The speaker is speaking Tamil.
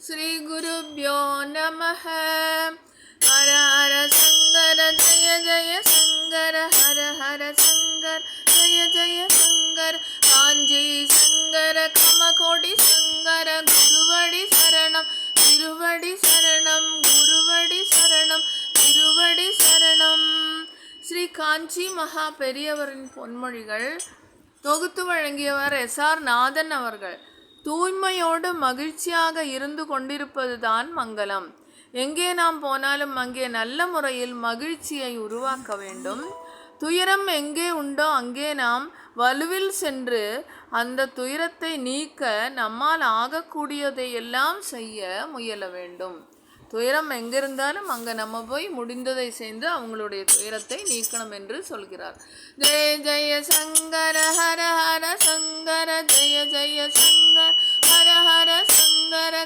श्री गुरुभ्यो नमः। हर हर शंकर जय जय शंकर, हर हर शंकर जय जय शंकर। कांची शंकर कमकोटि शंकर, गुरुवडि शरणम तिरुवडि शरणम, गुरुवडि शरणम तिरुवडि शरणम। ஸ்ரீ காஞ்சி மகா பெரியவரின் பொன்மொழிகள் தொகுத்து வழங்கியவர் எஸ்.ஆர். நாதன் அவர்கள். தூய்மையோடு மகிழ்ச்சியாக இருந்து கொண்டிருப்பதுதான் மங்களம். எங்கே நாம் போனாலும் அங்கே நல்ல முறையில் மகிழ்ச்சியை உருவாக்க வேண்டும். துயரம் எங்கே உண்டோ அங்கே நாம் வலுவில் சென்று அந்த துயரத்தை நீக்க நம்மால் ஆகக்கூடியதை எல்லாம் செய்ய முயல வேண்டும். துயரம் எங்கிருந்தாலும் அங்கே நம்ம போய் முடிந்ததை செய்து அவங்களுடைய துயரத்தை நீக்கணும் என்று சொல்கிறார். ஜெய ஜெய சங்கர ஹர ஹர சங்கர, ஜெய ஜெய சங்கர ஹர ஹர சங்கர.